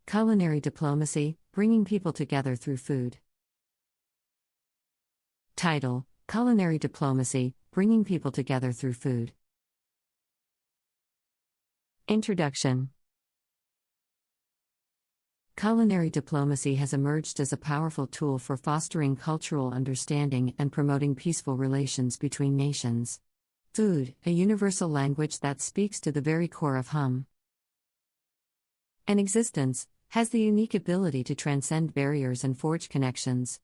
Culinary diplomacy, bringing people together through food. Title: Culinary diplomacy, bringing people together through food. Introduction. Culinary diplomacy has emerged as a powerful tool for fostering cultural understanding and promoting peaceful relations between nations. Food, a universal language that speaks to the very core of human existence, has the unique ability to transcend barriers and forge connections.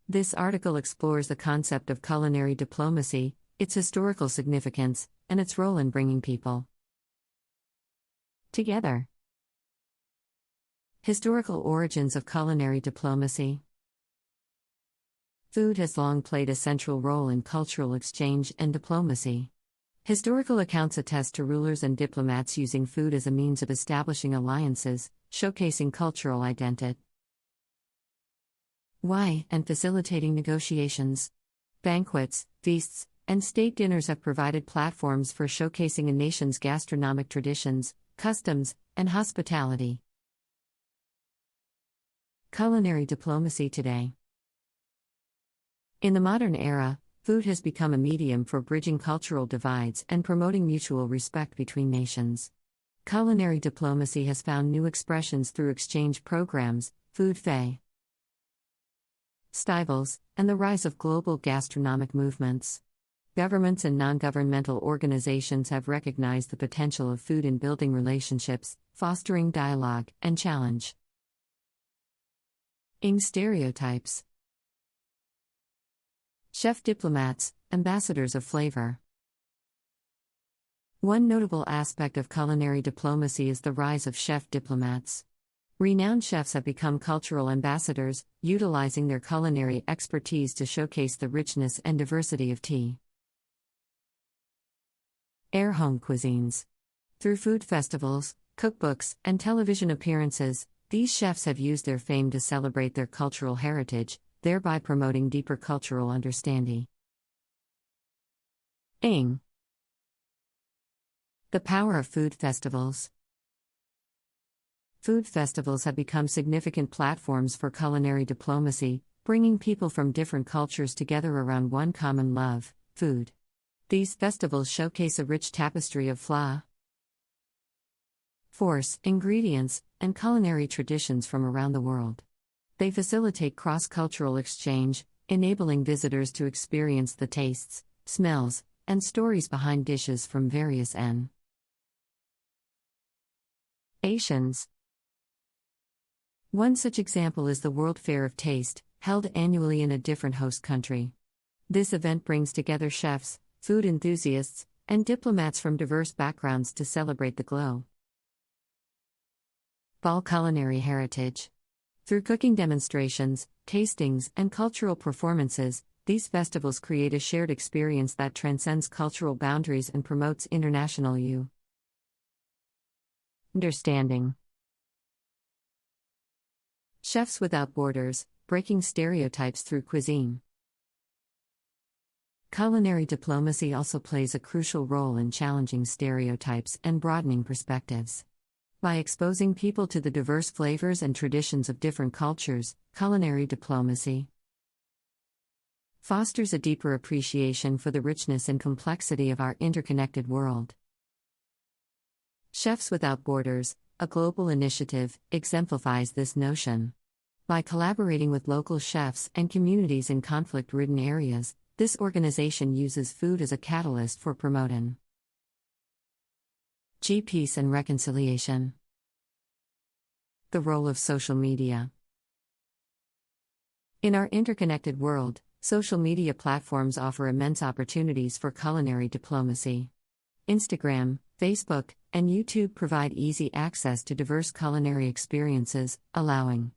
This article explores the concept of culinary diplomacy, its historical significance, and its role in bringing people together. Historical origins of culinary diplomacy. Food has long played a central role in cultural exchange and diplomacy. Historical accounts attest to rulers and diplomats using food as a means of establishing alliances, showcasing cultural identity, and facilitating negotiations. Banquets, feasts, and state dinners have provided platforms for showcasing a nation's gastronomic traditions, customs, and hospitality. Culinary diplomacy today. In the modern era, food has become a medium for bridging cultural divides and promoting mutual respect between nations. Culinary diplomacy has found new expressions through exchange programs, food festivals, and the rise of global gastronomic movements. Governments and non-governmental organizations have recognized the potential of food in building relationships, fostering dialogue, and challenging stereotypes. Chef diplomats, ambassadors of flavor. One notable aspect of culinary diplomacy is the rise of chef diplomats. Renowned chefs have become cultural ambassadors, utilizing their culinary expertise to showcase the richness and diversity of home cuisines. Through food festivals, cookbooks, and television appearances, these chefs have used their fame to celebrate their cultural heritage, thereby promoting deeper cultural understanding. The power of food festivals. Food festivals have become significant platforms for culinary diplomacy, bringing people from different cultures together around one common love, food. These festivals showcase a rich tapestry of flavors, ingredients, and culinary traditions from around the world. They facilitate cross-cultural exchange, enabling visitors to experience the tastes, smells, and stories behind dishes from various nations. One such example is the World Fair of Taste, held annually in a different host country. This event brings together chefs, food enthusiasts, and diplomats from diverse backgrounds to celebrate the global culinary heritage. Through cooking demonstrations, tastings, and cultural performances, these festivals create a shared experience that transcends cultural boundaries and promotes international understanding. Chefs Without Borders, breaking stereotypes through cuisine. Culinary diplomacy also plays a crucial role in challenging stereotypes and broadening perspectives. By exposing people to the diverse flavors and traditions of different cultures, culinary diplomacy fosters a deeper appreciation for the richness and complexity of our interconnected world. Chefs Without Borders, a global initiative, exemplifies this notion. By collaborating with local chefs and communities in conflict-ridden areas, this organization uses food as a catalyst for promoting peace and reconciliation. The role of social media. In our interconnected world, social media platforms offer immense opportunities for culinary diplomacy. Instagram, Facebook, and YouTube provide easy access to diverse culinary experiences, allowing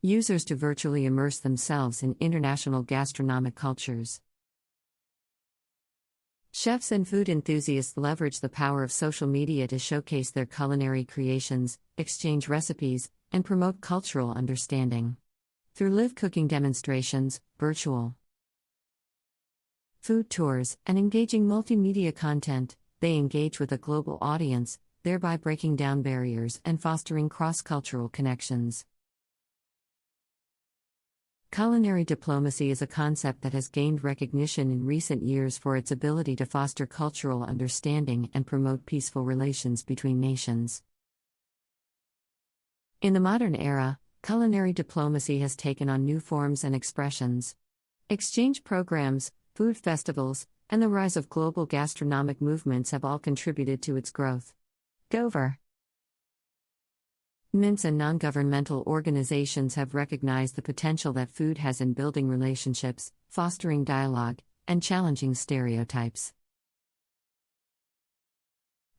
users to virtually immerse themselves in international gastronomic cultures. Chefs and food enthusiasts leverage the power of social media to showcase their culinary creations, exchange recipes, and promote cultural understanding. Through live cooking demonstrations, virtual food tours, and engaging multimedia content, they engage with a global audience, thereby breaking down barriers and fostering cross-cultural connections. Culinary diplomacy is a concept that has gained recognition in recent years for its ability to foster cultural understanding and promote peaceful relations between nations. In the modern era, culinary diplomacy has taken on new forms and expressions. Exchange programs, food festivals, and the rise of global gastronomic movements have all contributed to its growth. Governments and non-governmental organizations have recognized the potential that food has in building relationships, fostering dialogue, and challenging stereotypes.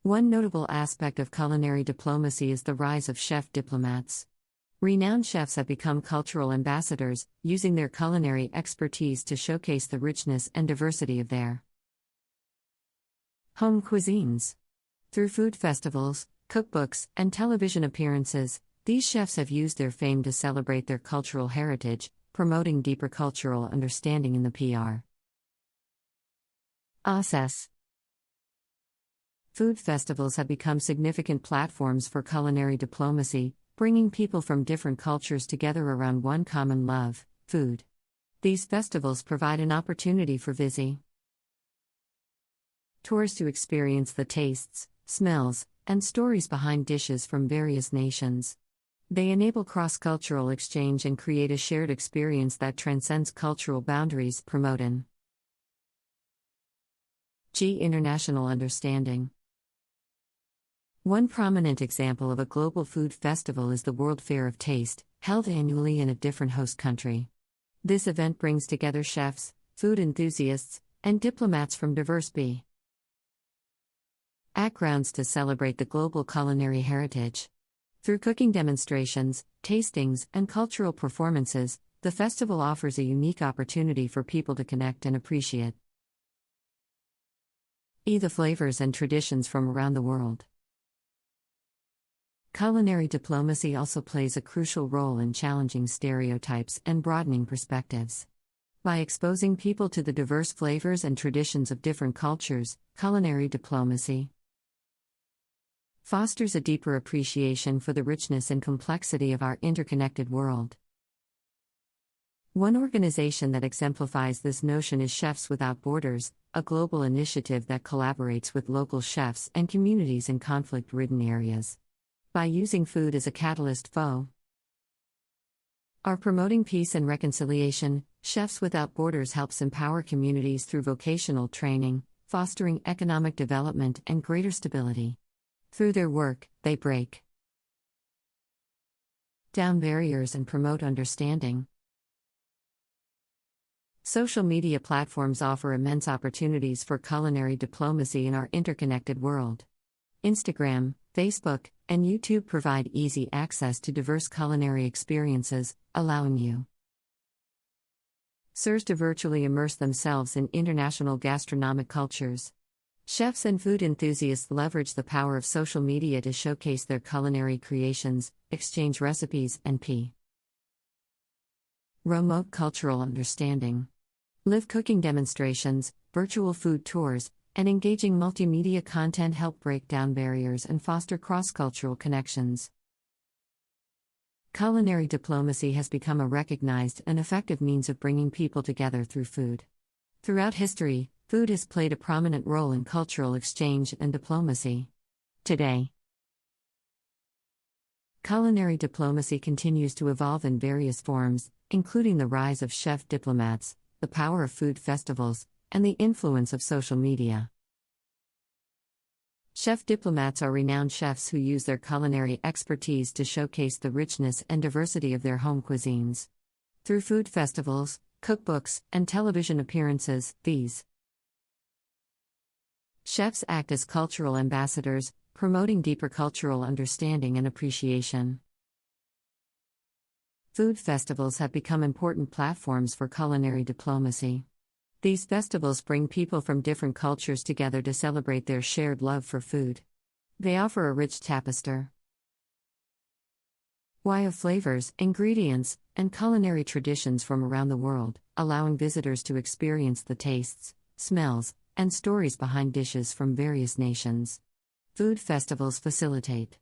One notable aspect of culinary diplomacy is the rise of chef diplomats. Renowned chefs have become cultural ambassadors, using their culinary expertise to showcase the richness and diversity of their home cuisines. Through food festivals, cookbooks, and television appearances, these chefs have used their fame to celebrate their cultural heritage, promoting deeper cultural understanding in the process. Food festivals have become significant platforms for culinary diplomacy, bringing people from different cultures together around one common love, food. These festivals provide an opportunity for visitors to experience the tastes, smells, and stories behind dishes from various nations. They enable cross-cultural exchange and create a shared experience that transcends cultural boundaries, promoting international understanding. One prominent example of a global food festival is the World Fair of Taste, held annually in a different host country. This event brings together chefs, food enthusiasts, and diplomats from diverse backgrounds to celebrate the global culinary heritage. Through cooking demonstrations, tastings, and cultural performances, the festival offers a unique opportunity for people to connect and appreciate the flavors and traditions from around the world. Culinary diplomacy also plays a crucial role in challenging stereotypes and broadening perspectives. By exposing people to the diverse flavors and traditions of different cultures, culinary diplomacy fosters a deeper appreciation for the richness and complexity of our interconnected world. One organization that exemplifies this notion is Chefs Without Borders, a global initiative that collaborates with local chefs and communities in conflict-ridden areas. By using food as a catalyst for promoting peace and reconciliation, Chefs Without Borders helps empower communities through vocational training, fostering economic development and greater stability. Through their work, they break down barriers and promote understanding. Social media platforms offer immense opportunities for culinary diplomacy in our interconnected world. Instagram, Facebook, and YouTube provide easy access to diverse culinary experiences, allowing users to virtually immerse themselves in international gastronomic cultures. Chefs and food enthusiasts leverage the power of social media to showcase their culinary creations, exchange recipes, and promote cultural understanding. Live cooking demonstrations, virtual food tours, and engaging multimedia content help break down barriers and foster cross-cultural connections. Culinary diplomacy has become a recognized and effective means of bringing people together through food. Throughout history, food has played a prominent role in cultural exchange and diplomacy. Today, culinary diplomacy continues to evolve in various forms, including the rise of chef diplomats, the power of food festivals, and the influence of social media. Chef diplomats are renowned chefs who use their culinary expertise to showcase the richness and diversity of their home cuisines. Through food festivals, cookbooks, and television appearances, these chefs act as cultural ambassadors, promoting deeper cultural understanding and appreciation. Food festivals have become important platforms for culinary diplomacy. These festivals bring people from different cultures together to celebrate their shared love for food. They offer a rich tapestry of flavors, ingredients, and culinary traditions from around the world, allowing visitors to experience the tastes, smells, and stories behind dishes from various nations. Food festivals facilitate